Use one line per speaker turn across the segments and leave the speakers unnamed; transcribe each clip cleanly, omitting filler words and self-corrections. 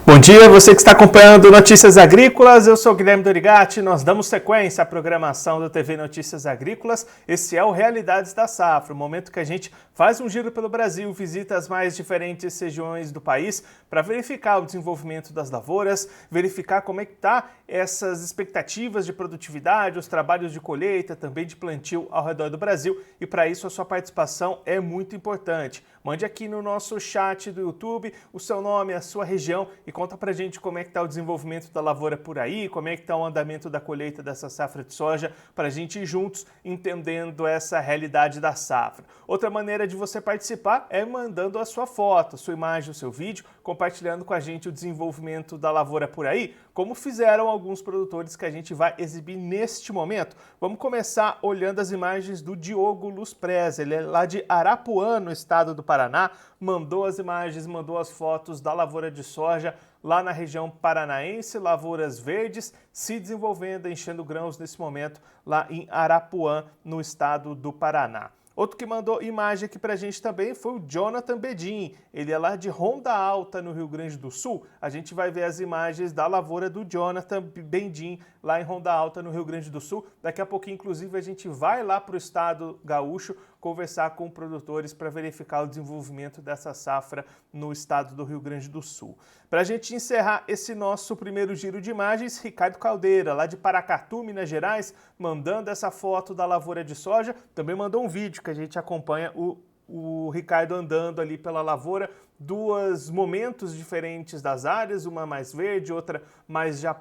Bom dia, você que está acompanhando Notícias Agrícolas, eu sou Guilherme Dorigatti, nós damos sequência à programação do TV Notícias Agrícolas. Esse é o Realidades da Safra, o momento que a gente faz um giro pelo Brasil, visita as mais diferentes regiões do país para verificar o desenvolvimento das lavouras, verificar como é que está essas expectativas de produtividade, os trabalhos de colheita, também de plantio ao redor do Brasil, e para isso a sua participação é muito importante. Mande aqui no nosso chat do YouTube o seu nome, a sua região e conta pra gente como é que está o desenvolvimento da lavoura por aí, como é que está o andamento da colheita dessa safra de soja, para a gente ir juntos entendendo essa realidade da safra. Outra maneira de você participar é mandando a sua foto, a sua imagem, o seu vídeo, compartilhando com a gente o desenvolvimento da lavoura por aí, como fizeram alguns produtores que a gente vai exibir neste momento. Vamos começar olhando as imagens do Diogo Luz Preza, ele é lá de Arapuã, no estado do Paraná, mandou as imagens, mandou as fotos da lavoura de soja lá na região paranaense, lavouras verdes se desenvolvendo, enchendo grãos nesse momento lá em Arapuã, no estado do Paraná. Outro que mandou imagem aqui pra gente também foi o Jonathan Bedin, ele é lá de Ronda Alta, no Rio Grande do Sul. A gente vai ver as imagens da lavoura do Jonathan Bedin, lá em Ronda Alta, no Rio Grande do Sul. Daqui a pouquinho, inclusive, a gente vai lá para o estado gaúcho conversar com produtores para verificar o desenvolvimento dessa safra no estado do Rio Grande do Sul. Para a gente encerrar esse nosso primeiro giro de imagens, Ricardo Caldeira, lá de Paracatu, Minas Gerais, mandando essa foto da lavoura de soja, também mandou um vídeo que a gente acompanha o Ricardo andando ali pela lavoura, dois momentos diferentes das áreas, uma mais verde, outra mais já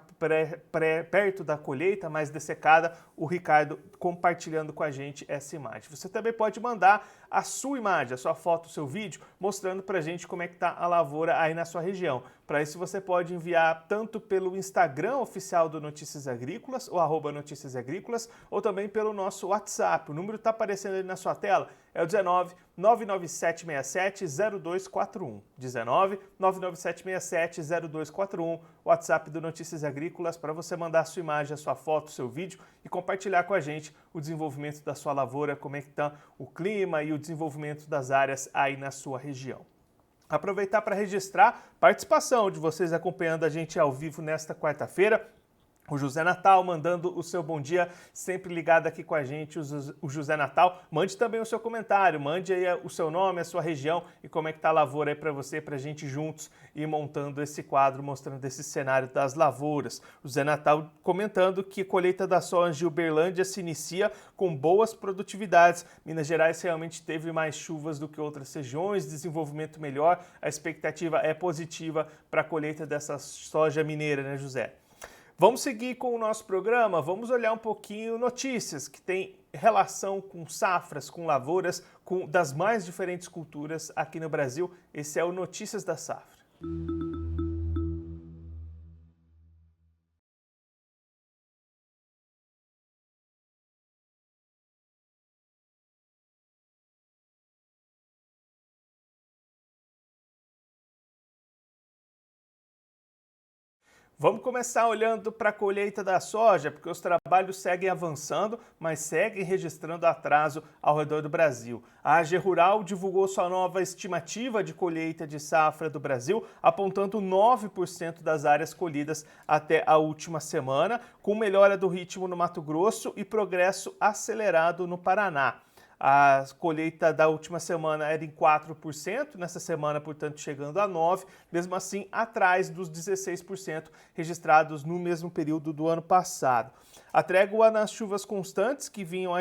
perto da colheita, mais dessecada, o Ricardo compartilhando com a gente essa imagem. Você também pode mandar a sua imagem, a sua foto, o seu vídeo, mostrando pra gente como é que tá a lavoura aí na sua região. Para isso você pode enviar tanto pelo Instagram oficial do Notícias Agrícolas, o @Notícias Agrícolas, ou também pelo nosso WhatsApp. O número está aparecendo ali na sua tela, é o 19 99767 0241. 19 99767 0241, WhatsApp do Notícias Agrícolas, para você mandar a sua imagem, a sua foto, o seu vídeo e compartilhar com a gente o desenvolvimento da sua lavoura, como é que está o clima e o desenvolvimento das áreas aí na sua região. Aproveitar para registrar participação de vocês acompanhando a gente ao vivo nesta quarta-feira. O José Natal mandando o seu bom dia, sempre ligado aqui com a gente, o José Natal. Mande também o seu comentário, mande aí o seu nome, a sua região e como é que tá a lavoura aí para você, para a gente juntos ir montando esse quadro, mostrando esse cenário das lavouras. O José Natal comentando que a colheita da soja em Uberlândia se inicia com boas produtividades. Minas Gerais realmente teve mais chuvas do que outras regiões, desenvolvimento melhor, a expectativa é positiva para a colheita dessa soja mineira, né, José? Vamos seguir com o nosso programa, vamos olhar um pouquinho notícias que tem relação com safras, com lavouras, das mais diferentes culturas aqui no Brasil. Esse é o Notícias da Safra. Vamos começar olhando para a colheita da soja, porque os trabalhos seguem avançando, mas seguem registrando atraso ao redor do Brasil. A AG Rural divulgou sua nova estimativa de colheita de safra do Brasil, apontando 9% das áreas colhidas até a última semana, com melhora do ritmo no Mato Grosso e progresso acelerado no Paraná. A colheita da última semana era em 4%, nessa semana, portanto, chegando a 9%, mesmo assim atrás dos 16% registrados no mesmo período do ano passado. A trégua nas chuvas constantes que vinham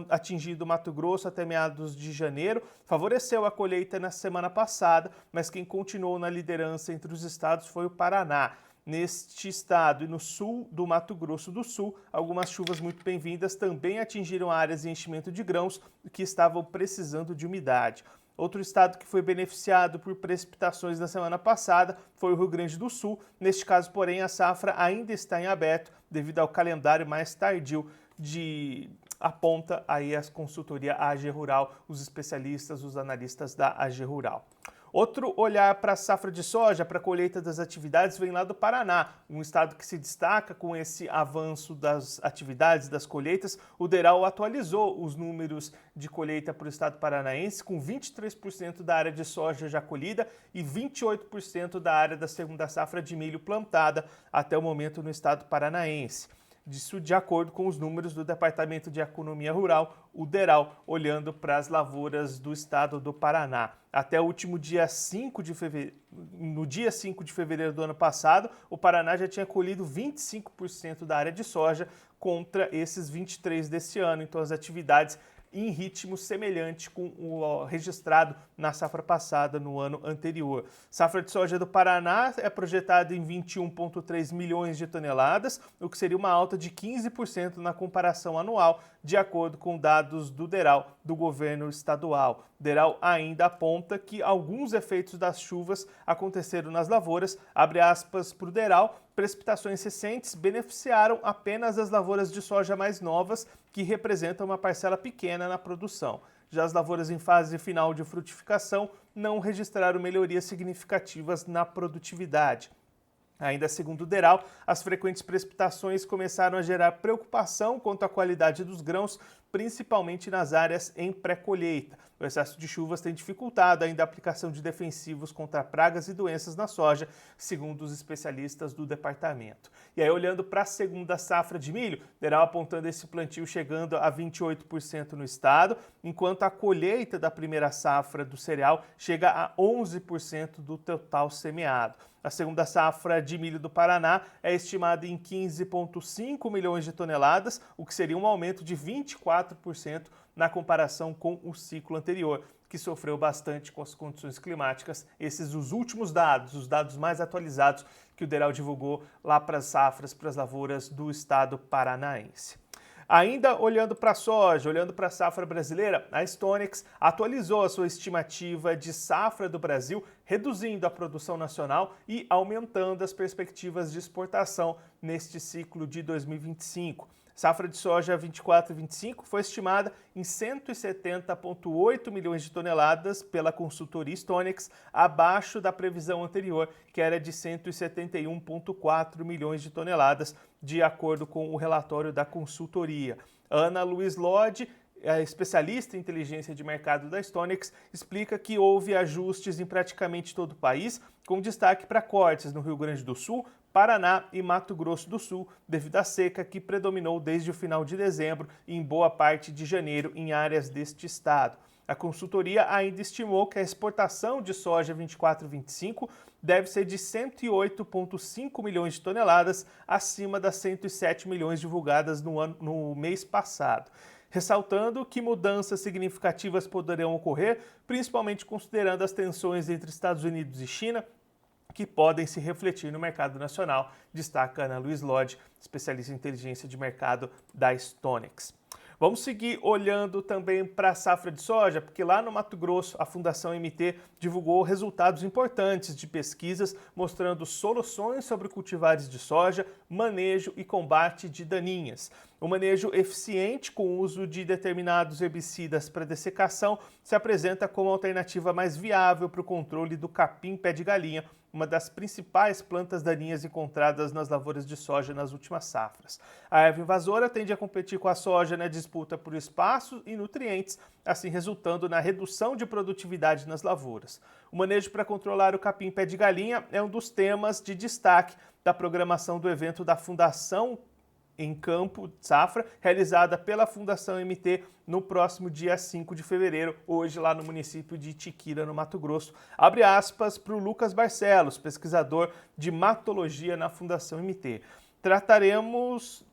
atingindo Mato Grosso até meados de janeiro favoreceu a colheita na semana passada, mas quem continuou na liderança entre os estados foi o Paraná. Neste estado e no sul do Mato Grosso do Sul, algumas chuvas muito bem-vindas também atingiram áreas de enchimento de grãos que estavam precisando de umidade. Outro estado que foi beneficiado por precipitações na semana passada foi o Rio Grande do Sul. Neste caso, porém, a safra ainda está em aberto devido ao calendário mais tardio aponta aí a consultoria AG Rural, os especialistas, os analistas da AG Rural. Outro olhar para a safra de soja, para a colheita das atividades, vem lá do Paraná, um estado que se destaca com esse avanço das atividades, das colheitas. O DERAL atualizou os números de colheita para o estado paranaense, com 23% da área de soja já colhida e 28% da área da segunda safra de milho plantada até o momento no estado paranaense. Disso de acordo com os números do Departamento de Economia Rural, o DERAL, olhando para as lavouras do estado do Paraná. Até o último dia 5 de fevereiro, no dia 5 de fevereiro do ano passado, o Paraná já tinha colhido 25% da área de soja contra esses 23% desse ano. Então as atividades em ritmo semelhante com o registrado na safra passada no ano anterior. Safra de soja do Paraná é projetada em 21,3 milhões de toneladas, o que seria uma alta de 15% na comparação anual, de acordo com dados do DERAL, do governo estadual. O DERAL ainda aponta que alguns efeitos das chuvas aconteceram nas lavouras, abre aspas para o DERAL, precipitações recentes beneficiaram apenas as lavouras de soja mais novas, que representam uma parcela pequena na produção. Já as lavouras em fase final de frutificação não registraram melhorias significativas na produtividade. Ainda segundo o DERAL, as frequentes precipitações começaram a gerar preocupação quanto à qualidade dos grãos, principalmente nas áreas em pré-colheita. O excesso de chuvas tem dificultado ainda a aplicação de defensivos contra pragas e doenças na soja, segundo os especialistas do departamento. E aí, olhando para a segunda safra de milho, o DERAL apontando esse plantio chegando a 28% no estado, enquanto a colheita da primeira safra do cereal chega a 11% do total semeado. A segunda safra de milho do Paraná é estimada em 15,5 milhões de toneladas, o que seria um aumento de 24% na comparação com o ciclo anterior, que sofreu bastante com as condições climáticas. Esses os últimos dados, os dados mais atualizados que o DERAL divulgou lá para as safras, para as lavouras do estado paranaense. Ainda olhando para a soja, olhando para a safra brasileira, a Stonex atualizou a sua estimativa de safra do Brasil, reduzindo a produção nacional e aumentando as perspectivas de exportação neste ciclo de 2025. Safra de soja 24 e 25 foi estimada em 170,8 milhões de toneladas pela consultoria Stonex, abaixo da previsão anterior, que era de 171,4 milhões de toneladas, de acordo com o relatório da consultoria. Ana Luiz Lodge, a especialista em inteligência de mercado da Stonex, explica que houve ajustes em praticamente todo o país, com destaque para cortes no Rio Grande do Sul, Paraná e Mato Grosso do Sul, devido à seca que predominou desde o final de dezembro e em boa parte de janeiro em áreas deste estado. A consultoria ainda estimou que a exportação de soja 24 e 25 deve ser de 108,5 milhões de toneladas, acima das 107 milhões divulgadas no mês passado, ressaltando que mudanças significativas poderão ocorrer, principalmente considerando as tensões entre Estados Unidos e China, que podem se refletir no mercado nacional, destaca Ana Luiz Lodge, especialista em inteligência de mercado da Stonex. Vamos seguir olhando também para a safra de soja, porque lá no Mato Grosso a Fundação MT divulgou resultados importantes de pesquisas mostrando soluções sobre cultivares de soja, manejo e combate de daninhas. O manejo eficiente com o uso de determinados herbicidas para dessecação se apresenta como a alternativa mais viável para o controle do capim-pé de galinha, uma das principais plantas daninhas encontradas nas lavouras de soja nas últimas safras. A erva invasora tende a competir com a soja na disputa por espaço e nutrientes, assim resultando na redução de produtividade nas lavouras. O manejo para controlar o capim-pé de galinha é um dos temas de destaque da programação do evento da Fundação em Campo Safra, realizada pela Fundação MT no próximo dia 5 de fevereiro, hoje lá no município de Itiquira, no Mato Grosso. Abre aspas para o Lucas Barcelos, pesquisador de matologia na Fundação MT. Traremos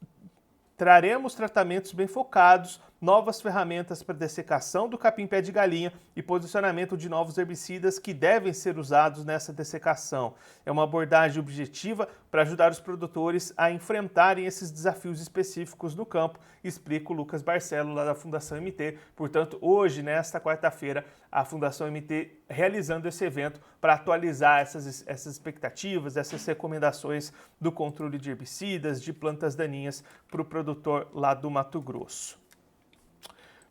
tratamentos bem focados, novas ferramentas para dessecação do capim-pé de galinha e posicionamento de novos herbicidas que devem ser usados nessa dessecação. É uma abordagem objetiva para ajudar os produtores a enfrentarem esses desafios específicos no campo, explica o Lucas Barcelos, lá da Fundação MT. Portanto, hoje, nesta quarta-feira, a Fundação MT realizando esse evento para atualizar essas expectativas, essas recomendações do controle de herbicidas, de plantas daninhas para o produtor lá do Mato Grosso.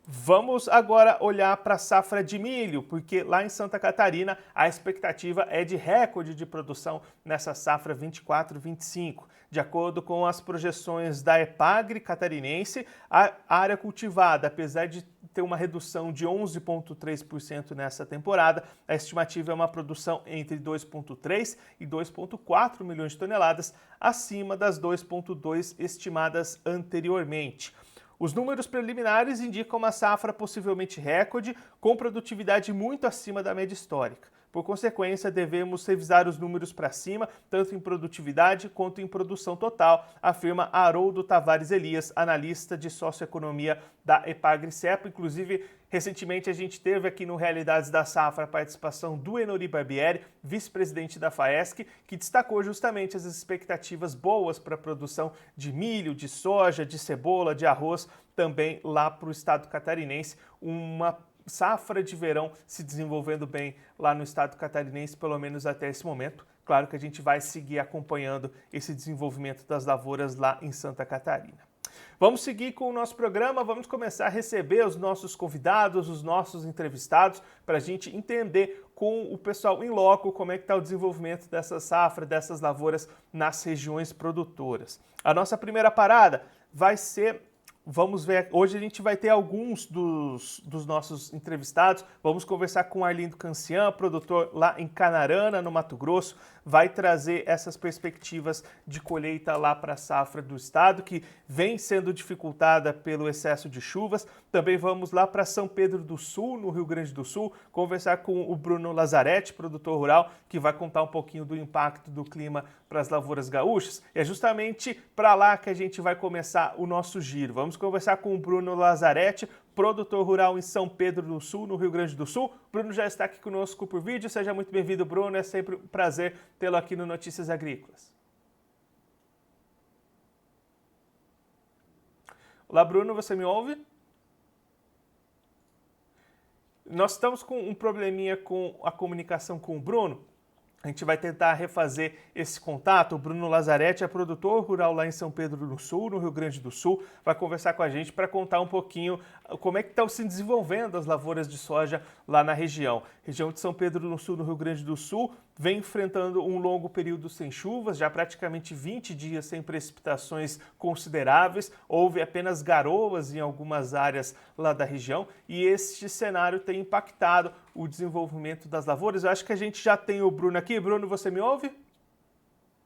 Vamos agora olhar para a safra de milho, porque lá em Santa Catarina a expectativa é de recorde de produção nessa safra 24-25. De acordo com as projeções da Epagre catarinense, a área cultivada, apesar de ter uma redução de 11,3% nessa temporada, a estimativa é uma produção entre 2,3 e 2,4 milhões de toneladas, acima das 2,2 estimadas anteriormente. Os números preliminares indicam uma safra possivelmente recorde, com produtividade muito acima da média histórica. Por consequência, devemos revisar os números para cima, tanto em produtividade quanto em produção total, afirma Haroldo Tavares Elias, analista de socioeconomia da Epagre-Cepa. Inclusive, recentemente a gente teve aqui no Realidades da Safra a participação do Enori Barbieri, vice-presidente da FAESC, que destacou justamente as expectativas boas para a produção de milho, de soja, de cebola, de arroz, também lá para o estado catarinense, uma safra de verão se desenvolvendo bem lá no estado catarinense, pelo menos até esse momento. Claro que a gente vai seguir acompanhando esse desenvolvimento das lavouras lá em Santa Catarina. Vamos seguir com o nosso programa, vamos começar a receber os nossos convidados, os nossos entrevistados, para a gente entender com o pessoal em loco como é que está o desenvolvimento dessa safra, dessas lavouras nas regiões produtoras. A nossa primeira parada vai ser... Vamos ver, hoje a gente vai ter alguns dos nossos entrevistados. Vamos conversar com Arlindo Cancian, produtor lá em Canarana, no Mato Grosso. Vai trazer essas perspectivas de colheita lá para a safra do estado, que vem sendo dificultada pelo excesso de chuvas. Também vamos lá para São Pedro do Sul, no Rio Grande do Sul, conversar com o Bruno Lazzaretti, produtor rural, que vai contar um pouquinho do impacto do clima para as lavouras gaúchas. E é justamente para lá que a gente vai começar o nosso giro. Vamos conversar com o Bruno Lazzaretti, produtor rural em São Pedro do Sul, no Rio Grande do Sul. Bruno já está aqui conosco por vídeo. Seja muito bem-vindo, Bruno. É sempre um prazer tê-lo aqui no Notícias Agrícolas. Olá, Bruno, você me ouve? Nós estamos com um probleminha com a comunicação com o Bruno. A gente vai tentar refazer esse contato. O Bruno Lazzaretti é produtor rural lá em São Pedro do Sul, no Rio Grande do Sul. Vai conversar com a gente para contar um pouquinho como é que estão se desenvolvendo as lavouras de soja lá na região. Região de São Pedro do Sul, no Rio Grande do Sul, vem enfrentando um longo período sem chuvas, já praticamente 20 dias sem precipitações consideráveis. Houve apenas garoas em algumas áreas lá da região e este cenário tem impactado o desenvolvimento das lavouras. Eu acho que a gente já tem o Bruno aqui. Bruno, você me ouve?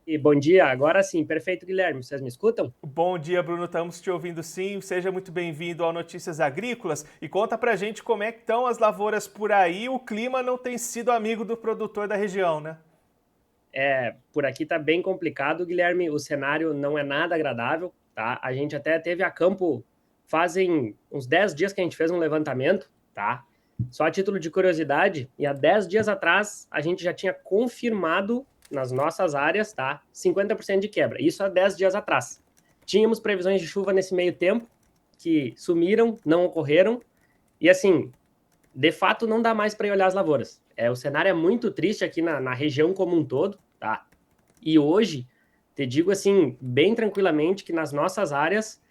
E bom dia, agora sim, perfeito, Guilherme, vocês me escutam?
Bom dia, Bruno, estamos te ouvindo sim, seja muito bem-vindo ao Notícias Agrícolas e conta pra gente como é que estão as lavouras por aí. O clima não tem sido amigo do produtor da região, né?
Por aqui tá bem complicado, Guilherme, o cenário não é nada agradável, tá? A gente até teve a campo fazem uns 10 dias que a gente fez um levantamento, tá? Só a título de curiosidade, e há 10 dias atrás a gente já tinha confirmado nas nossas áreas, tá? 50% de quebra. Isso há 10 dias atrás. Tínhamos previsões de chuva nesse meio tempo, que sumiram, não ocorreram. E assim, de fato, não dá mais para ir olhar as lavouras. O cenário é muito triste aqui na região como um todo, tá? E hoje, te digo assim, bem tranquilamente, que nas nossas áreas,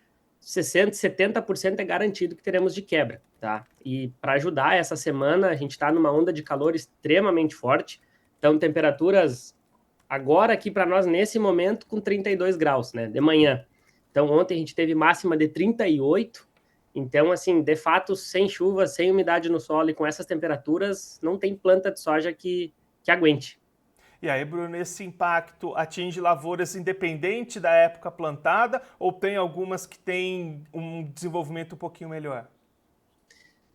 60%, 70% é garantido que teremos de quebra, tá? E para ajudar, essa semana a gente está numa onda de calor extremamente forte. Então, temperaturas agora aqui para nós, nesse momento, com 32 graus, né, de manhã. Então, ontem a gente teve máxima de 38. Então, assim, de fato, sem chuva, sem umidade no solo e com essas temperaturas, não tem planta de soja que aguente.
E aí, Bruno, esse impacto atinge lavouras independente da época plantada ou tem algumas que têm um desenvolvimento um pouquinho melhor?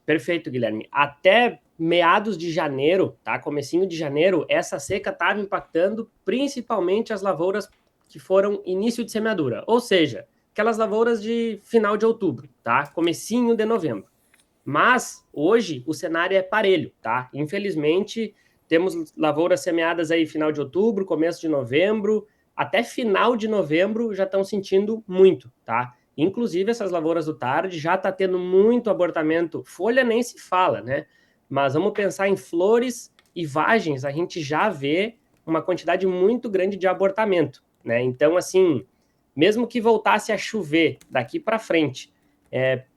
Perfeito, Guilherme. Até meados de janeiro, tá? Comecinho de janeiro, essa seca estava impactando principalmente as lavouras que foram início de semeadura, ou seja, aquelas lavouras de final de outubro, tá? Comecinho de novembro. Mas hoje o cenário é parelho, tá? Infelizmente, temos lavouras semeadas aí final de outubro, começo de novembro, até final de novembro já estão sentindo muito, tá? Inclusive, essas lavouras do tarde já está tendo muito abortamento. Folha nem se fala, né? Mas vamos pensar em flores e vagens, a gente já vê uma quantidade muito grande de abortamento, né? Então, assim, mesmo que voltasse a chover daqui para frente,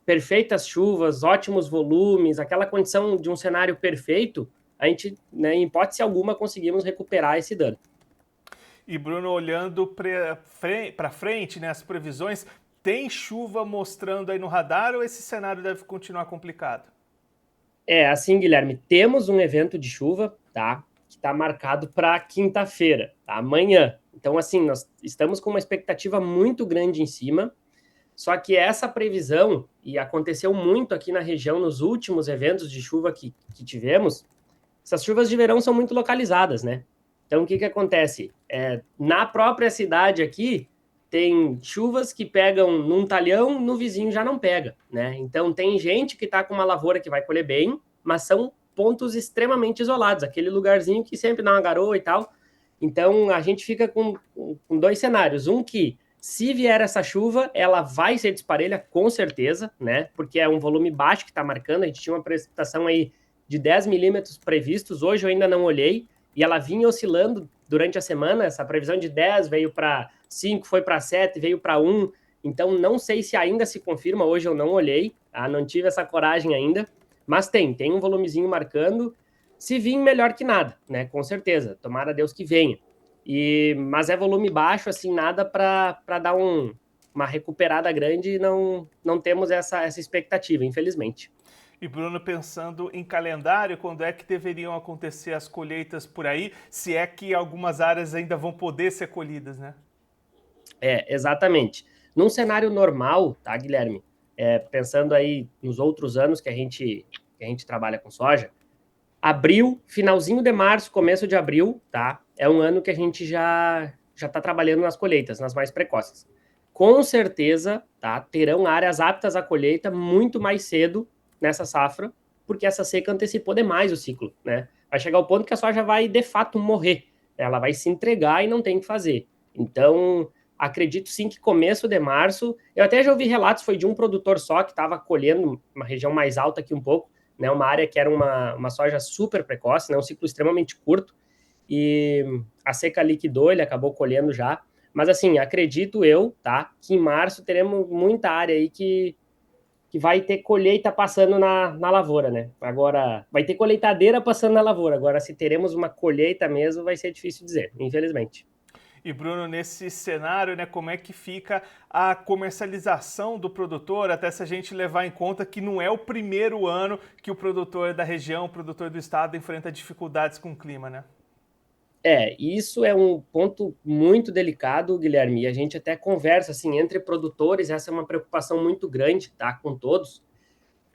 perfeitas chuvas, ótimos volumes, aquela condição de um cenário perfeito, a gente, né, em hipótese alguma, conseguimos recuperar esse dano.
E Bruno, olhando para frente, né, as previsões, tem chuva mostrando aí no radar ou esse cenário deve continuar complicado?
Assim, Guilherme, temos um evento de chuva, tá? Que está marcado para quinta-feira, tá? Amanhã. Então, assim, nós estamos com uma expectativa muito grande em cima. Só que essa previsão, e aconteceu muito aqui na região nos últimos eventos de chuva que tivemos, essas chuvas de verão são muito localizadas, né? Então, o que acontece? Na própria cidade aqui, tem chuvas que pegam num talhão, no vizinho já não pega, né? Então, tem gente que está com uma lavoura que vai colher bem, mas são pontos extremamente isolados, aquele lugarzinho que sempre dá uma garoa e tal. Então, a gente fica com dois cenários. Um que, se vier essa chuva, ela vai ser disparelha, com certeza, né? Porque é um volume baixo que está marcando. A gente tinha uma precipitação aí de 10 milímetros previstos. Hoje eu ainda não olhei. E ela vinha oscilando durante a semana. Essa previsão de 10 veio para 5, foi para 7, veio para 1. Então, não sei se ainda se confirma. Hoje eu não olhei. Não tive essa coragem ainda. Mas tem um volumezinho marcando. Se vir, melhor que nada, né? Com certeza. Tomara Deus que venha. Mas é volume baixo, assim, nada para dar uma recuperada grande, e não temos essa expectativa, infelizmente.
E Bruno, pensando em calendário, quando é que deveriam acontecer as colheitas por aí, se é que algumas áreas ainda vão poder ser colhidas, né?
Exatamente. Num cenário normal, tá, Guilherme? Pensando aí nos outros anos que a gente trabalha com soja, abril, finalzinho de março, começo de abril, tá? É um ano que a gente já está trabalhando nas colheitas, nas mais precoces. Com certeza, tá? Terão áreas aptas à colheita muito mais cedo nessa safra, porque essa seca antecipou demais o ciclo, né? Vai chegar o ponto que a soja vai, de fato, morrer. Ela vai se entregar e não tem o que fazer. Então, acredito sim que começo de março, eu até já ouvi relatos, foi de um produtor só que estava colhendo uma região mais alta aqui um pouco, né, uma área que era uma soja super precoce, né, um ciclo extremamente curto, e a seca liquidou, ele acabou colhendo já. Mas assim, acredito eu, tá, que em março teremos muita área aí que vai ter colheita passando na lavoura, né? Agora, vai ter colheitadeira passando na lavoura. Agora, se teremos uma colheita mesmo, vai ser difícil dizer, infelizmente.
E Bruno, nesse cenário, né, como é que fica a comercialização do produtor, até se a gente levar em conta que não é o primeiro ano que o produtor da região, o produtor do estado enfrenta dificuldades com o clima, né?
Isso é um ponto muito delicado, Guilherme, e a gente até conversa, assim, entre produtores, essa é uma preocupação muito grande, tá, com todos,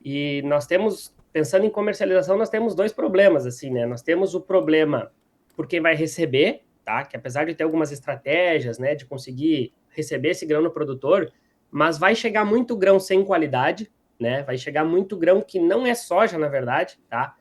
e nós temos, pensando em comercialização, nós temos dois problemas, assim, né, nós temos o problema por quem vai receber, tá, que apesar de ter algumas estratégias, né, de conseguir receber esse grão no produtor, mas vai chegar muito grão sem qualidade, né, vai chegar muito grão que não é soja, na verdade, tá,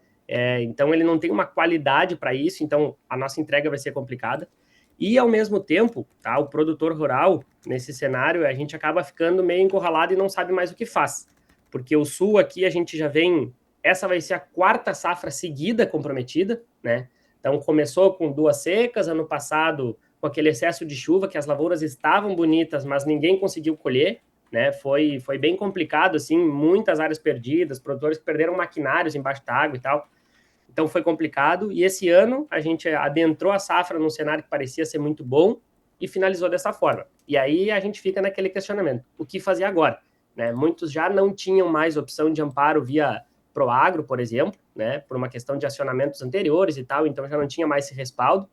então ele não tem uma qualidade para isso, então a nossa entrega vai ser complicada. E ao mesmo tempo, tá, o produtor rural, nesse cenário, a gente acaba ficando meio encurralado e não sabe mais o que faz. Porque o sul aqui a gente já vem. Essa vai ser a quarta safra seguida comprometida, né? Então começou com 2 secas, ano passado com aquele excesso de chuva, que as lavouras estavam bonitas, mas ninguém conseguiu colher, né? Foi bem complicado, assim, muitas áreas perdidas, produtores que perderam maquinários embaixo d'água e tal. Então foi complicado. E esse ano a gente adentrou a safra num cenário que parecia ser muito bom e finalizou dessa forma. E aí a gente fica naquele questionamento: o que fazer agora? Né? Muitos já não tinham mais opção de amparo via Proagro, por exemplo, né? Por uma questão de acionamentos anteriores e tal, então já não tinha mais esse respaldo.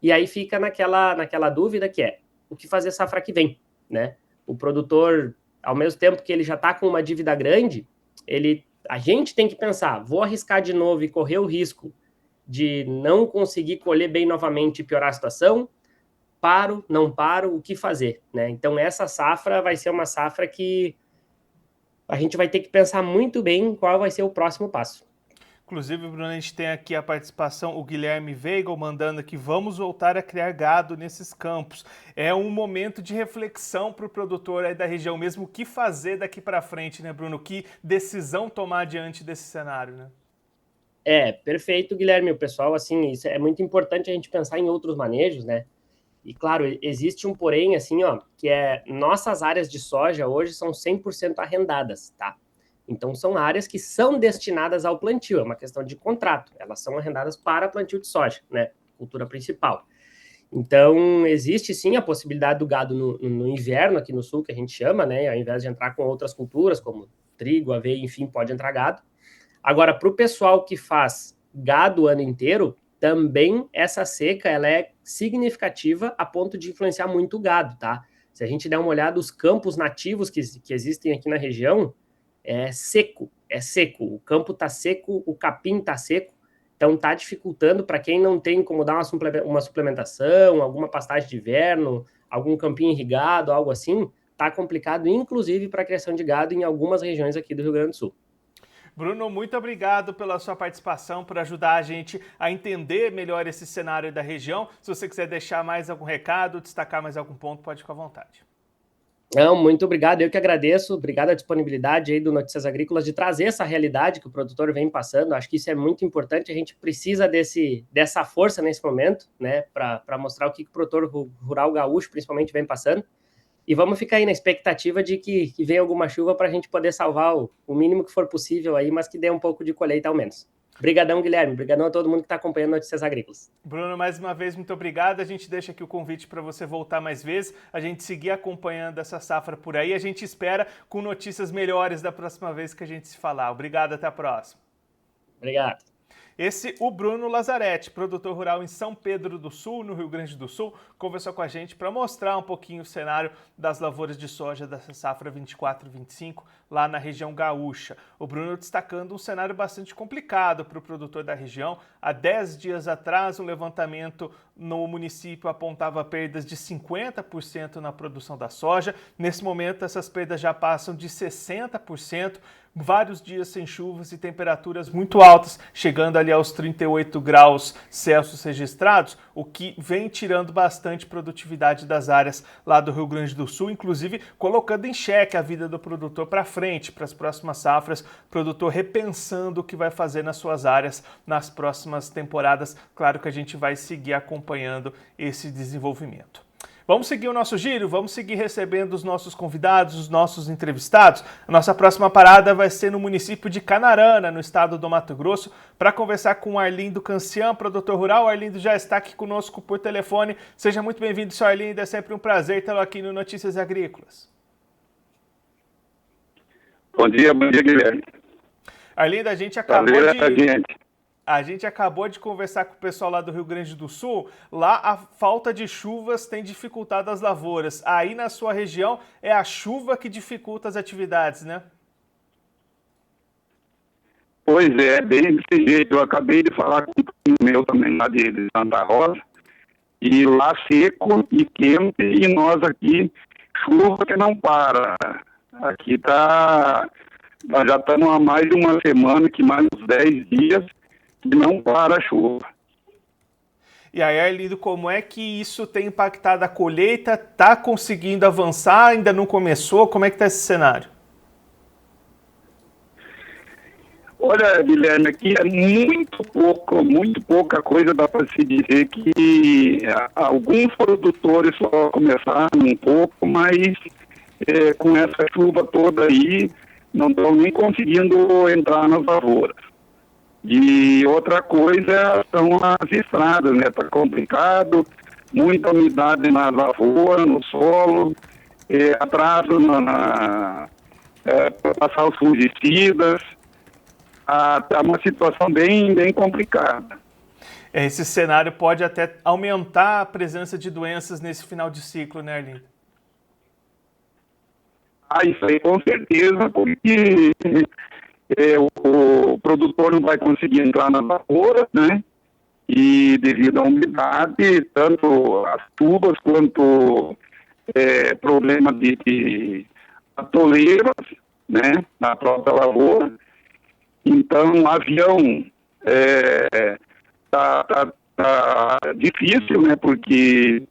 E aí fica naquela dúvida que é: o que fazer safra que vem? Né? O produtor, ao mesmo tempo que ele já está com uma dívida grande, a gente tem que pensar, vou arriscar de novo e correr o risco de não conseguir colher bem novamente e piorar a situação? Paro, não paro, o que fazer? Né? Então essa safra vai ser uma safra que a gente vai ter que pensar muito bem qual vai ser o próximo passo.
Inclusive, Bruno, a gente tem aqui a participação, o Guilherme Weigel mandando aqui, vamos voltar a criar gado nesses campos. É um momento de reflexão para o produtor aí da região mesmo, o que fazer daqui para frente, né, Bruno? Que decisão tomar diante desse cenário, né?
Perfeito, Guilherme. O pessoal, assim, isso é muito importante a gente pensar em outros manejos, né? E, claro, existe um porém, assim, ó, que nossas áreas de soja hoje são 100% arrendadas, tá? Então, são áreas que são destinadas ao plantio, é uma questão de contrato, elas são arrendadas para plantio de soja, né? Cultura principal. Então, existe sim a possibilidade do gado no inverno, aqui no sul, que a gente chama, né? Ao invés de entrar com outras culturas, como trigo, aveia, enfim, pode entrar gado. Agora, para o pessoal que faz gado o ano inteiro, também essa seca ela é significativa a ponto de influenciar muito o gado, tá? Se a gente der uma olhada, os campos nativos que existem aqui na região, é seco, é seco. O campo está seco, o capim está seco, então está dificultando para quem não tem como dar uma suplementação, alguma pastagem de inverno, algum campinho irrigado, algo assim, está complicado, inclusive para a criação de gado em algumas regiões aqui do Rio Grande do Sul.
Bruno, muito obrigado pela sua participação, por ajudar a gente a entender melhor esse cenário da região. Se você quiser deixar mais algum recado, destacar mais algum ponto, pode ficar à vontade.
Não, muito obrigado, eu que agradeço, obrigado a disponibilidade aí do Notícias Agrícolas de trazer essa realidade que o produtor vem passando, acho que isso é muito importante, a gente precisa dessa força nesse momento, né, para mostrar o que o produtor rural gaúcho principalmente vem passando, e vamos ficar aí na expectativa de que venha alguma chuva para a gente poder salvar o mínimo que for possível aí, mas que dê um pouco de colheita ao menos. Obrigadão, Guilherme. Obrigadão a todo mundo que está acompanhando Notícias Agrícolas.
Bruno, mais uma vez, muito obrigado. A gente deixa aqui o convite para você voltar mais vezes, a gente seguir acompanhando essa safra por aí. A gente espera com notícias melhores da próxima vez que a gente se falar. Obrigado, até a próxima.
Obrigado.
Esse, o Bruno Lazzaretti, produtor rural em São Pedro do Sul, no Rio Grande do Sul, conversou com a gente para mostrar um pouquinho o cenário das lavouras de soja dessa safra 24-25 lá na região gaúcha. O Bruno destacando um cenário bastante complicado para o produtor da região. Há 10 dias atrás, um levantamento no município apontava perdas de 50% na produção da soja. Nesse momento, essas perdas já passam de 60%. Vários dias sem chuvas e temperaturas muito altas, chegando ali aos 38 graus Celsius registrados, o que vem tirando bastante produtividade das áreas lá do Rio Grande do Sul, inclusive colocando em xeque a vida do produtor para frente, para as próximas safras, produtor repensando o que vai fazer nas suas áreas nas próximas temporadas. Claro que a gente vai seguir acompanhando esse desenvolvimento. Vamos seguir o nosso giro, vamos seguir recebendo os nossos convidados, os nossos entrevistados. A nossa próxima parada vai ser no município de Canarana, no estado do Mato Grosso, para conversar com o Arlindo Cancian, produtor rural. O Arlindo já está aqui conosco por telefone. Seja muito bem-vindo, senhor Arlindo. É sempre um prazer tê-lo aqui no Notícias Agrícolas.
Bom dia, Guilherme.
Arlindo, a gente acabou de conversar com o pessoal lá do Rio Grande do Sul. Lá a falta de chuvas tem dificultado as lavouras. Aí na sua região é a chuva que dificulta as atividades, né?
Pois é, bem desse jeito. Eu acabei de falar com o meu também lá de Santa Rosa. E lá seco e quente e nós aqui chuva que não para. Aqui nós já estamos há mais de uma semana, que mais uns 10 dias, que não para a chuva.
E aí, Arlindo, como é que isso tem impactado a colheita? Está conseguindo avançar? Ainda não começou? Como é que está esse cenário?
Olha, Guilherme, aqui é muito pouca coisa dá para se dizer que alguns produtores só começaram um pouco, mas com essa chuva toda aí, não estão nem conseguindo entrar nas lavouras. E outra coisa são as estradas, né? Está complicado, muita umidade na lavoura, no solo, atraso para passar os fungicidas. Está uma situação bem complicada.
Esse cenário pode até aumentar a presença de doenças nesse final de ciclo, né, Arlindo?
Isso aí com certeza, porque o produtor não vai conseguir entrar na lavoura, né? E devido à umidade, tanto as chuvas quanto problema de atoleiras, né? Na própria lavoura. Então, o avião tá difícil, né? Porque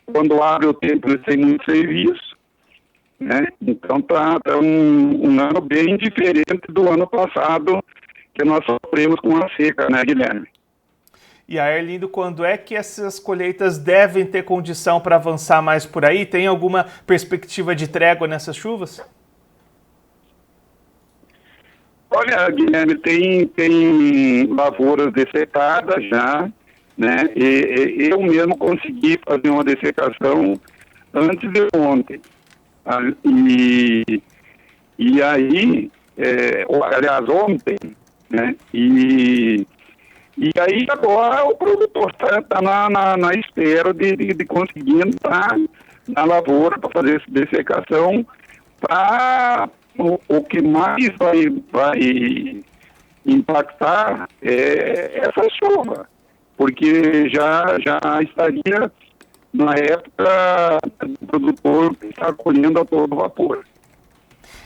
quando abre o tempo eles têm muito serviço, né? Então tá um ano bem diferente do ano passado que nós sofremos com a seca, né, Guilherme?
E aí, Arlindo, quando é que essas colheitas devem ter condição para avançar mais por aí? Tem alguma perspectiva de trégua nessas chuvas?
Olha, Guilherme, tem lavouras dessecadas já, né? Eu mesmo consegui fazer uma dessecação antes de ontem. Ah, e aí, aliás, ontem, né? E aí agora o produtor está na espera de conseguir entrar na lavoura para fazer essa dessecação. O que mais vai impactar é essa chuva, porque já estaria na época do produtor estar colhendo a todo vapor.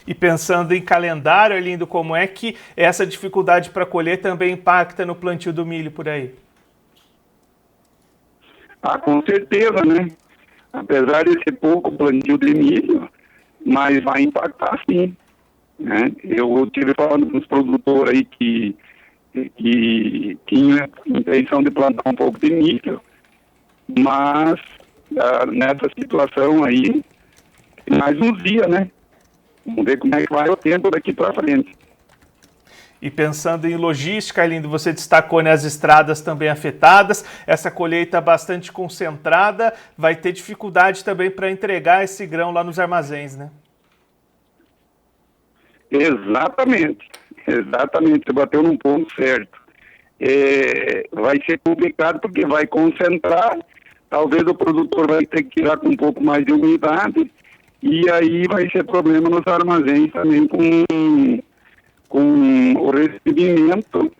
E pensando em calendário, Arlindo, como é que essa dificuldade para colher também impacta no plantio do milho por aí?
Ah, com certeza, né? Apesar de ser pouco plantio de milho, mas vai impactar sim, né? Eu estive falando com os produtores aí que tinham intenção de plantar um pouco de milho, mas nessa situação aí, mais uns dias, né? Vamos ver como é que vai o tempo daqui para frente.
E pensando em logística, Arlindo, você destacou, né, as estradas também afetadas, essa colheita bastante concentrada, vai ter dificuldade também para entregar esse grão lá nos armazéns, né?
Exatamente, você bateu num ponto certo. Vai ser complicado porque vai concentrar, talvez o produtor vai ter que tirar com um pouco mais de umidade, e aí vai ser problema nos armazéns também com o recebimento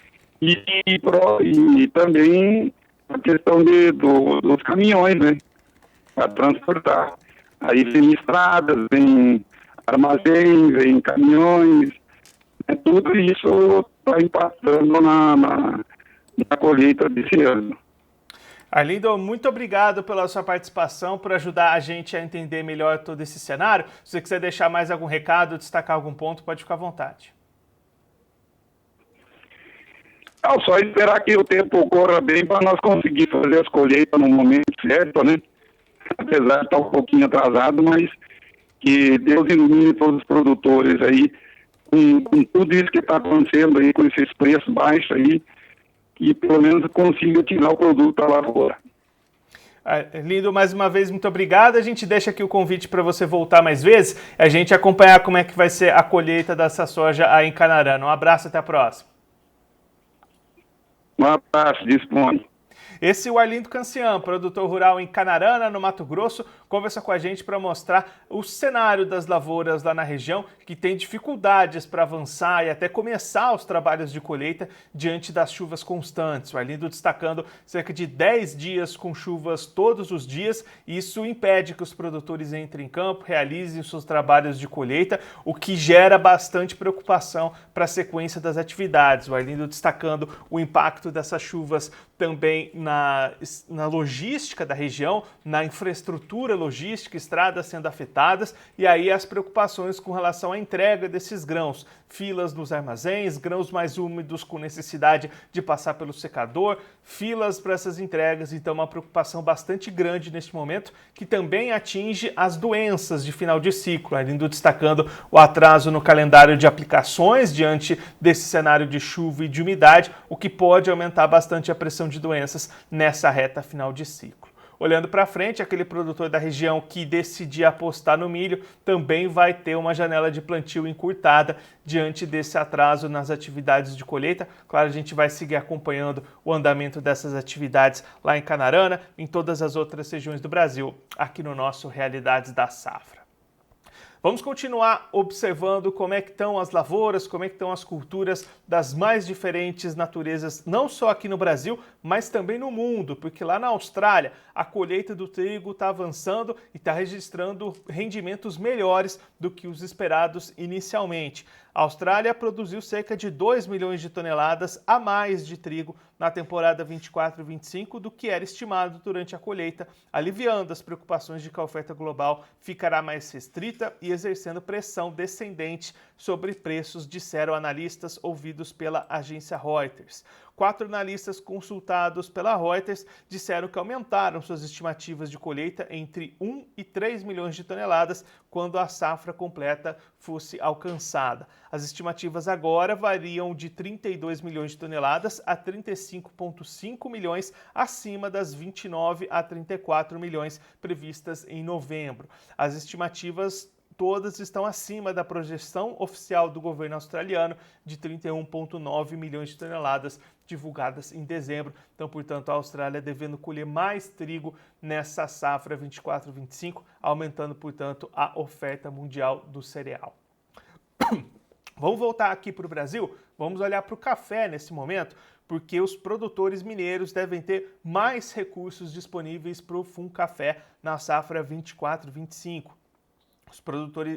e também a questão dos caminhões, né, para transportar. Aí vem estradas, vem armazéns, vem caminhões, tudo isso está impactando na colheita desse ano.
Arlindo, muito obrigado pela sua participação, por ajudar a gente a entender melhor todo esse cenário. Se você quiser deixar mais algum recado, destacar algum ponto, pode ficar à vontade.
Não, só esperar que o tempo corra bem para nós conseguir fazer as colheitas no momento certo, né? Apesar de estar um pouquinho atrasado, mas que Deus ilumine todos os produtores aí, com tudo isso que está acontecendo aí, com esses preços baixos aí, que pelo menos consiga tirar o produto da lavoura.
Lindo, mais uma vez, muito obrigado. A gente deixa aqui o convite para você voltar mais vezes, a gente acompanhar como é que vai ser a colheita dessa soja aí em Canarana. Um abraço, até a próxima.
Um abraço, dispõe.
Esse é o Arlindo Cancian, produtor rural em Canarana, no Mato Grosso, conversa com a gente para mostrar o cenário das lavouras lá na região, que tem dificuldades para avançar e até começar os trabalhos de colheita diante das chuvas constantes. O Arlindo destacando cerca de 10 dias com chuvas todos os dias, e isso impede que os produtores entrem em campo, realizem os seus trabalhos de colheita, o que gera bastante preocupação para a sequência das atividades. O Arlindo destacando o impacto dessas chuvas também na logística da região, na infraestrutura logística, estradas sendo afetadas, e aí as preocupações com relação à entrega desses grãos, filas nos armazéns, grãos mais úmidos com necessidade de passar pelo secador, filas para essas entregas, então uma preocupação bastante grande neste momento, que também atinge as doenças de final de ciclo, ainda destacando o atraso no calendário de aplicações diante desse cenário de chuva e de umidade, o que pode aumentar bastante a pressão de doenças nessa reta final de ciclo. Olhando para frente, aquele produtor da região que decidir apostar no milho também vai ter uma janela de plantio encurtada diante desse atraso nas atividades de colheita. Claro, a gente vai seguir acompanhando o andamento dessas atividades lá em Canarana, em todas as outras regiões do Brasil, aqui no nosso Realidades da Safra. Vamos continuar observando como é que estão as lavouras, como é que estão as culturas das mais diferentes naturezas, não só aqui no Brasil, mas também no mundo, porque lá na Austrália a colheita do trigo está avançando e está registrando rendimentos melhores do que os esperados inicialmente. A Austrália produziu cerca de 2 milhões de toneladas a mais de trigo na temporada 24-25 do que era estimado durante a colheita, aliviando as preocupações de que a oferta global ficará mais restrita e exercendo pressão descendente sobre preços, disseram analistas ouvidos pela agência Reuters. 4 analistas consultados pela Reuters disseram que aumentaram suas estimativas de colheita entre 1 e 3 milhões de toneladas quando a safra completa fosse alcançada. As estimativas agora variam de 32 milhões de toneladas a 35,5 milhões, acima das 29 a 34 milhões previstas em novembro. As estimativas todas estão acima da projeção oficial do governo australiano de 31,9 milhões de toneladas divulgadas em dezembro. Então, portanto, a Austrália devendo colher mais trigo nessa safra 24-25, aumentando, portanto, a oferta mundial do cereal. Vamos voltar aqui para o Brasil, vamos olhar para o café nesse momento, porque os produtores mineiros devem ter mais recursos disponíveis para o FUNCAFÉ na safra 24-25.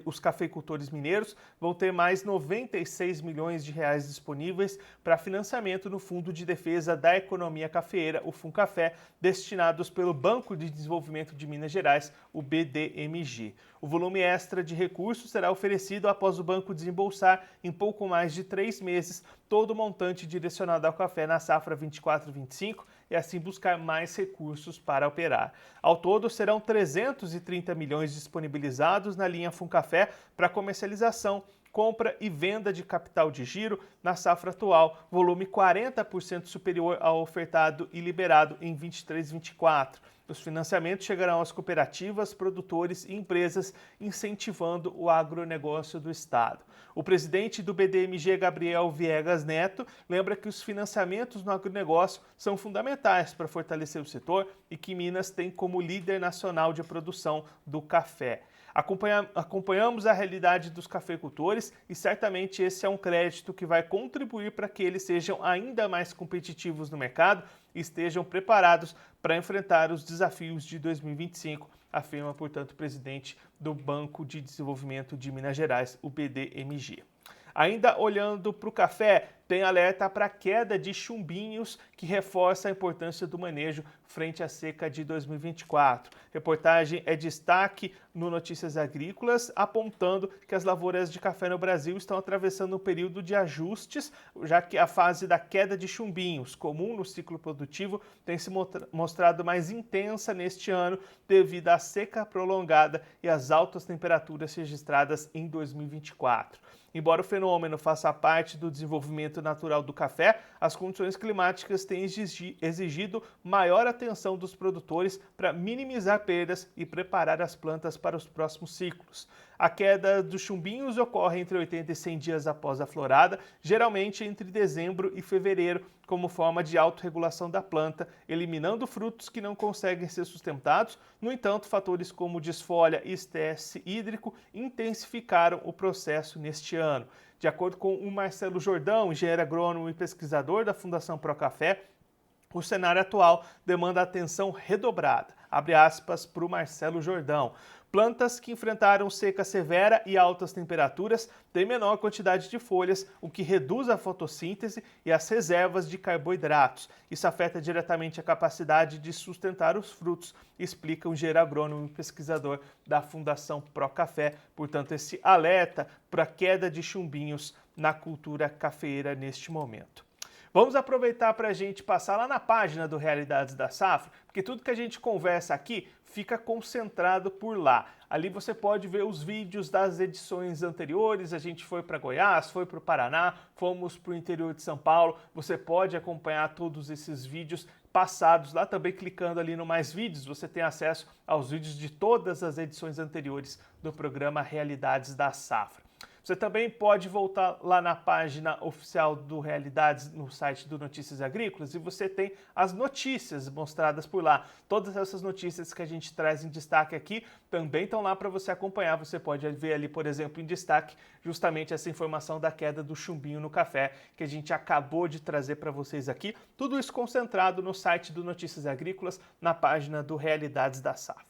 Os cafeicultores mineiros vão ter mais 96 milhões de reais disponíveis para financiamento no Fundo de Defesa da Economia Cafeeira, o FUNCAFÉ, destinados pelo Banco de Desenvolvimento de Minas Gerais, o BDMG. O volume extra de recursos será oferecido após o banco desembolsar, em pouco mais de 3 meses, todo o montante direcionado ao café na safra 24-25 e assim buscar mais recursos para operar. Ao todo, serão 330 milhões disponibilizados na linha FUNCAFÉ para comercialização, compra e venda de capital de giro na safra atual, volume 40% superior ao ofertado e liberado em 23-24. Os financiamentos chegarão às cooperativas, produtores e empresas, incentivando o agronegócio do Estado. O presidente do BDMG, Gabriel Viegas Neto, lembra que os financiamentos no agronegócio são fundamentais para fortalecer o setor e que Minas tem como líder nacional de produção do café. Acompanhamos a realidade dos cafeicultores e certamente esse é um crédito que vai contribuir para que eles sejam ainda mais competitivos no mercado e estejam preparados para enfrentar os desafios de 2025, afirma, portanto, o presidente do Banco de Desenvolvimento de Minas Gerais, o BDMG. Ainda olhando para o café, tem alerta para a queda de chumbinhos que reforça a importância do manejo frente à seca de 2024. Reportagem é destaque no Notícias Agrícolas, apontando que as lavouras de café no Brasil estão atravessando um período de ajustes, já que a fase da queda de chumbinhos, comum no ciclo produtivo, tem se mostrado mais intensa neste ano devido à seca prolongada e às altas temperaturas registradas em 2024. Embora o fenômeno faça parte do desenvolvimento natural do café, as condições climáticas têm exigido maior atenção dos produtores para minimizar perdas e preparar as plantas para os próximos ciclos. A queda dos chumbinhos ocorre entre 80 e 100 dias após a florada, geralmente entre dezembro e fevereiro, como forma de autorregulação da planta, eliminando frutos que não conseguem ser sustentados. No entanto, fatores como desfolha e estresse hídrico intensificaram o processo neste ano. De acordo com o Marcelo Jordão, engenheiro agrônomo e pesquisador da Fundação Procafé, o cenário atual demanda atenção redobrada. Abre aspas para o Marcelo Jordão. Plantas que enfrentaram seca severa e altas temperaturas têm menor quantidade de folhas, o que reduz a fotossíntese e as reservas de carboidratos. Isso afeta diretamente a capacidade de sustentar os frutos, explica um engenheiro agrônomo e pesquisador da Fundação Procafé. Portanto, esse alerta para a queda de chumbinhos na cultura cafeeira neste momento. Vamos aproveitar para a gente passar lá na página do Realidades da Safra, porque tudo que a gente conversa aqui fica concentrado por lá. Ali você pode ver os vídeos das edições anteriores, a gente foi para Goiás, foi para o Paraná, fomos para o interior de São Paulo, você pode acompanhar todos esses vídeos passados lá também clicando ali no Mais Vídeos, você tem acesso aos vídeos de todas as edições anteriores do programa Realidades da Safra. Você também pode voltar lá na página oficial do Realidades, no site do Notícias Agrícolas, e você tem as notícias mostradas por lá. Todas essas notícias que a gente traz em destaque aqui também estão lá para você acompanhar. Você pode ver ali, por exemplo, em destaque, justamente essa informação da queda do chumbinho no café, que a gente acabou de trazer para vocês aqui. Tudo isso concentrado no site do Notícias Agrícolas, na página do Realidades da Safra.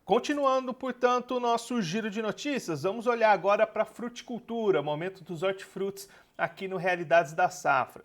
Continuando, portanto, o nosso giro de notícias, vamos olhar agora para a fruticultura, momento dos hortifrutis aqui no Realidades da Safra.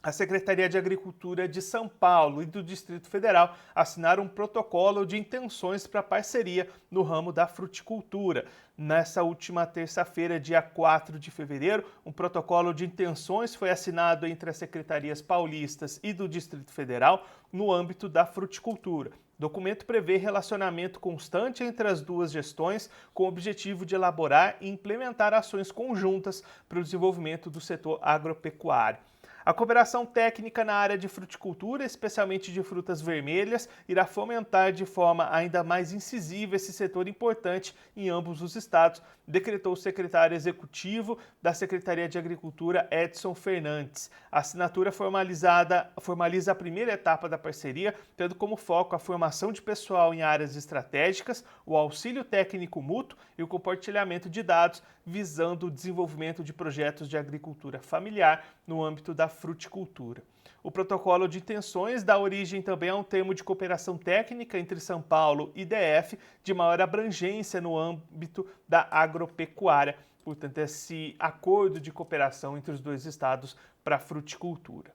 A Secretaria de Agricultura de São Paulo e do Distrito Federal assinaram um protocolo de intenções para parceria no ramo da fruticultura. Nessa última terça-feira, dia 4 de fevereiro, um protocolo de intenções foi assinado entre as secretarias paulistas e do Distrito Federal no âmbito da fruticultura. O documento prevê relacionamento constante entre as duas gestões, com o objetivo de elaborar e implementar ações conjuntas para o desenvolvimento do setor agropecuário. A cooperação técnica na área de fruticultura, especialmente de frutas vermelhas, irá fomentar de forma ainda mais incisiva esse setor importante em ambos os estados, decretou o secretário executivo da Secretaria de Agricultura, Edson Fernandes. A assinatura formaliza a primeira etapa da parceria, tendo como foco a formação de pessoal em áreas estratégicas, o auxílio técnico mútuo e o compartilhamento de dados, visando o desenvolvimento de projetos de agricultura familiar no âmbito da fruticultura. O protocolo de intenções dá origem também a um termo de cooperação técnica entre São Paulo e DF, de maior abrangência no âmbito da agropecuária. Portanto, esse acordo de cooperação entre os dois estados para a fruticultura.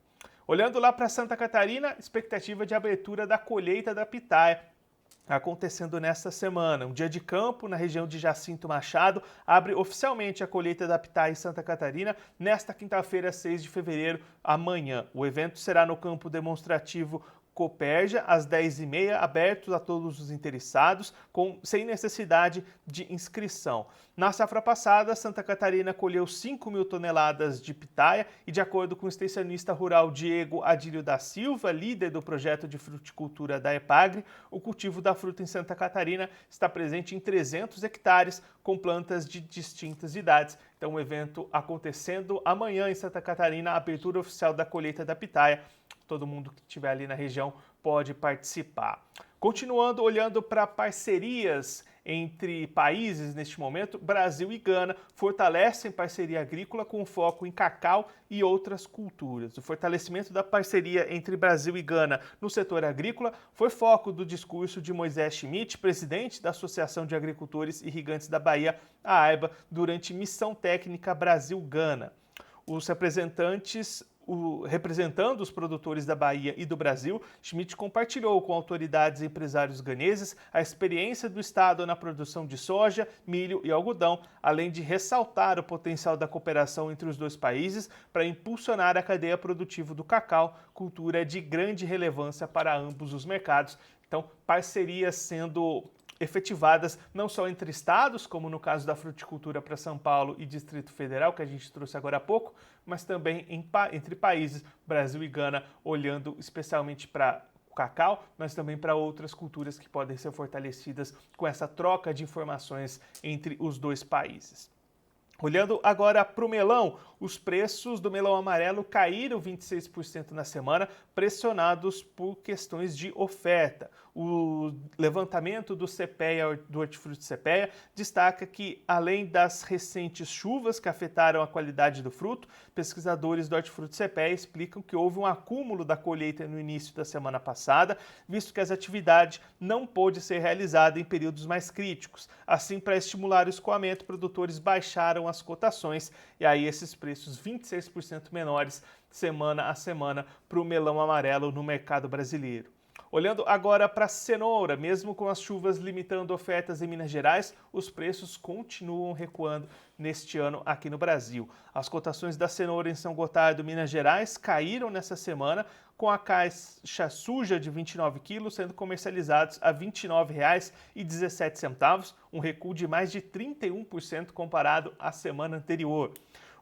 Olhando lá para Santa Catarina, expectativa de abertura da colheita da pitaia acontecendo nesta semana. Um dia de campo na região de Jacinto Machado abre oficialmente a colheita da pitaia em Santa Catarina nesta quinta-feira, 6 de fevereiro, amanhã. O evento será no campo demonstrativo Copérgia, às 10h30, aberto a todos os interessados, sem necessidade de inscrição. Na safra passada, Santa Catarina colheu 5 mil toneladas de pitaia e, de acordo com o extensionista rural Diego Adílio da Silva, líder do projeto de fruticultura da EPAGRE, o cultivo da fruta em Santa Catarina está presente em 300 hectares, com plantas de distintas idades. Então, o evento acontecendo amanhã em Santa Catarina, a abertura oficial da colheita da pitaia. Todo mundo que estiver ali na região pode participar. Continuando olhando para parcerias entre países neste momento, Brasil e Gana fortalecem parceria agrícola com foco em cacau e outras culturas. O fortalecimento da parceria entre Brasil e Gana no setor agrícola foi foco do discurso de Moisés Schmidt, presidente da Associação de Agricultores Irrigantes da Bahia, a AIBA, durante Missão Técnica Brasil-Gana. Os representando os produtores da Bahia e do Brasil, Schmidt compartilhou com autoridades e empresários ganeses a experiência do estado na produção de soja, milho e algodão, além de ressaltar o potencial da cooperação entre os dois países para impulsionar a cadeia produtiva do cacau, cultura de grande relevância para ambos os mercados. Então, parcerias sendo efetivadas não só entre estados, como no caso da fruticultura para São Paulo e Distrito Federal, que a gente trouxe agora há pouco, mas também entre países, Brasil e Gana, olhando especialmente para o cacau, mas também para outras culturas que podem ser fortalecidas com essa troca de informações entre os dois países. Olhando agora para o melão, os preços do melão amarelo caíram 26% na semana, pressionados por questões de oferta. O levantamento do CPEA, do Hortifruti CPEA, destaca que, além das recentes chuvas que afetaram a qualidade do fruto, pesquisadores do Hortifruti CPEA explicam que houve um acúmulo da colheita no início da semana passada, visto que as atividades não pôde ser realizada em períodos mais críticos. Assim, para estimular o escoamento, produtores baixaram as cotações e aí esses preços 26% menores semana a semana para o melão amarelo no mercado brasileiro. Olhando agora para a cenoura, mesmo com as chuvas limitando ofertas em Minas Gerais, os preços continuam recuando neste ano aqui no Brasil. As cotações da cenoura em São Gotardo, Minas Gerais, caíram nessa semana, com a caixa suja de 29 quilos sendo comercializados a R$ 29,17, um recuo de mais de 31% comparado à semana anterior.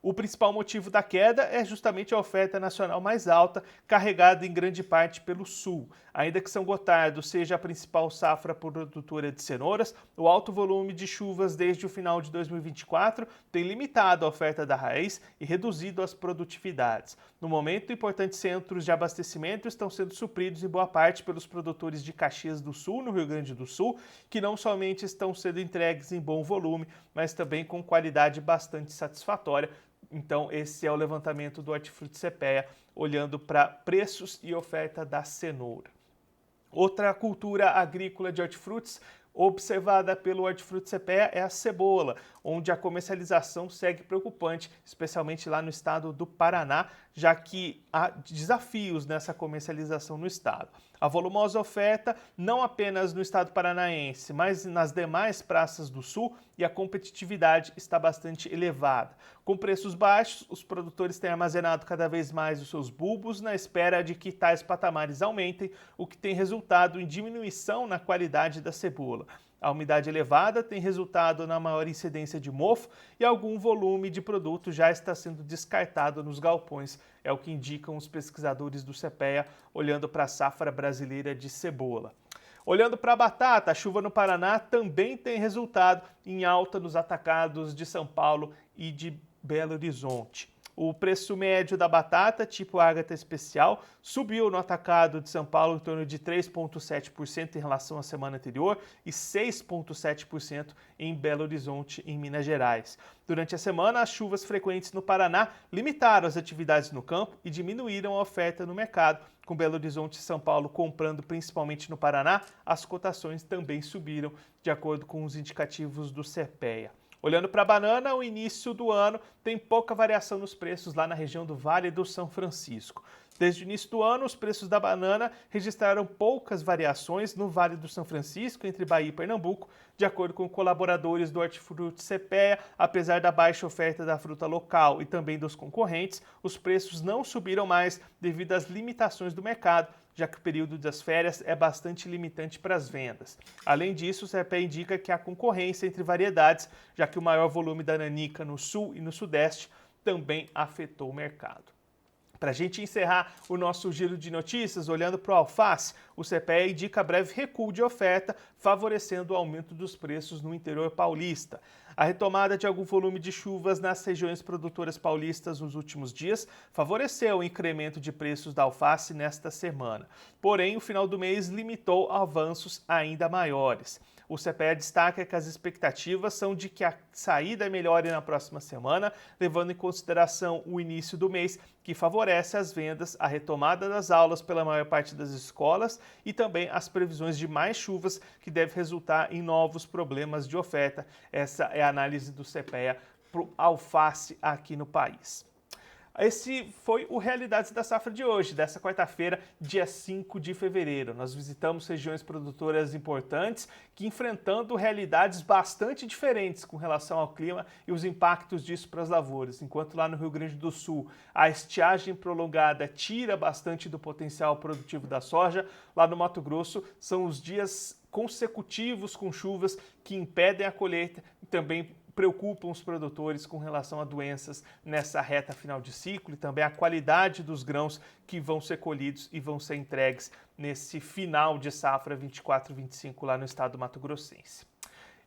O principal motivo da queda é justamente a oferta nacional mais alta, carregada em grande parte pelo sul. Ainda que São Gotardo seja a principal safra produtora de cenouras, o alto volume de chuvas desde o final de 2024 tem limitado a oferta da raiz e reduzido as produtividades. No momento, importantes centros de abastecimento estão sendo supridos em boa parte pelos produtores de Caxias do Sul, no Rio Grande do Sul, que não somente estão sendo entregues em bom volume, mas também com qualidade bastante satisfatória. Então, esse é o levantamento do Hortifruti CPEA, olhando para preços e oferta da cenoura. Outra cultura agrícola de hortifrutis observada pelo Hortifruti CPEA é a cebola, onde a comercialização segue preocupante, especialmente lá no estado do Paraná, já que há desafios nessa comercialização no estado. A volumosa oferta, não apenas no estado paranaense, mas nas demais praças do sul, e a competitividade está bastante elevada. Com preços baixos, os produtores têm armazenado cada vez mais os seus bulbos na espera de que tais patamares aumentem, o que tem resultado em diminuição na qualidade da cebola. A umidade elevada tem resultado na maior incidência de mofo e algum volume de produto já está sendo descartado nos galpões, é o que indicam os pesquisadores do CPEA, olhando para a safra brasileira de cebola. Olhando para a batata, a chuva no Paraná também tem resultado em alta nos atacados de São Paulo e de Belo Horizonte. O preço médio da batata, tipo Ágata Especial, subiu no atacado de São Paulo em torno de 3,7% em relação à semana anterior e 6,7% em Belo Horizonte, em Minas Gerais. Durante a semana, as chuvas frequentes no Paraná limitaram as atividades no campo e diminuíram a oferta no mercado. Com Belo Horizonte e São Paulo comprando principalmente no Paraná, as cotações também subiram, de acordo com os indicativos do CPEA. Olhando para a banana, o início do ano tem pouca variação nos preços lá na região do Vale do São Francisco. Desde o início do ano, os preços da banana registraram poucas variações no Vale do São Francisco, entre Bahia e Pernambuco, de acordo com colaboradores do Hortifruti CPEA. Apesar da baixa oferta da fruta local e também dos concorrentes, os preços não subiram mais devido às limitações do mercado, já que o período das férias é bastante limitante para as vendas. Além disso, o CPEA indica que há concorrência entre variedades, já que o maior volume da nanica no sul e no sudeste também afetou o mercado. Para a gente encerrar o nosso giro de notícias, olhando para o alface, o CPEA indica breve recuo de oferta, favorecendo o aumento dos preços no interior paulista. A retomada de algum volume de chuvas nas regiões produtoras paulistas nos últimos dias favoreceu o incremento de preços da alface nesta semana. Porém, o final do mês limitou avanços ainda maiores. O CPEA destaca que as expectativas são de que a saída melhore na próxima semana, levando em consideração o início do mês, que favorece as vendas, a retomada das aulas pela maior parte das escolas e também as previsões de mais chuvas, que deve resultar em novos problemas de oferta. Essa é a análise do CPEA para o alface aqui no país. Esse foi o Realidades da Safra de hoje, dessa quarta-feira, dia 5 de fevereiro. Nós visitamos regiões produtoras importantes que enfrentando realidades bastante diferentes com relação ao clima e os impactos disso para as lavouras. Enquanto lá no Rio Grande do Sul a estiagem prolongada tira bastante do potencial produtivo da soja, lá no Mato Grosso são os dias consecutivos com chuvas que impedem a colheita e também preocupam os produtores com relação a doenças nessa reta final de ciclo e também a qualidade dos grãos que vão ser colhidos e vão ser entregues nesse final de safra 24-25 lá no estado do Mato Grossense.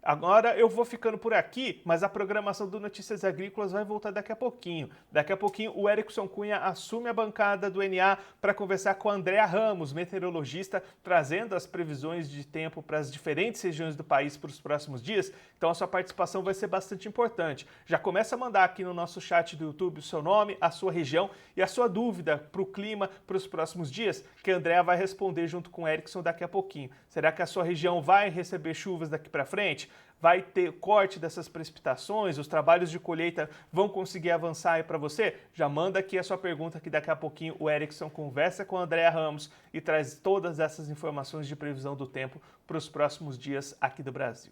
Agora eu vou ficando por aqui, mas a programação do Notícias Agrícolas vai voltar daqui a pouquinho. Daqui a pouquinho o Erickson Cunha assume a bancada do NA para conversar com a Andréa Ramos, meteorologista, trazendo as previsões de tempo para as diferentes regiões do país para os próximos dias. Então a sua participação vai ser bastante importante. Já começa a mandar aqui no nosso chat do YouTube o seu nome, a sua região e a sua dúvida para o clima para os próximos dias, que a Andréa vai responder junto com o Erickson daqui a pouquinho. Será que a sua região vai receber chuvas daqui para frente? Vai ter corte dessas precipitações? Os trabalhos de colheita vão conseguir avançar aí para você? Já manda aqui a sua pergunta que daqui a pouquinho o Erickson conversa com a Andréa Ramos e traz todas essas informações de previsão do tempo para os próximos dias aqui do Brasil.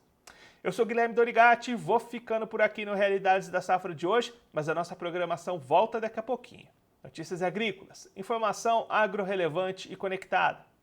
Eu sou Guilherme Dorigatti, vou ficando por aqui no Realidades da Safra de hoje, mas a nossa programação volta daqui a pouquinho. Notícias agrícolas, informação agro-relevante e conectada.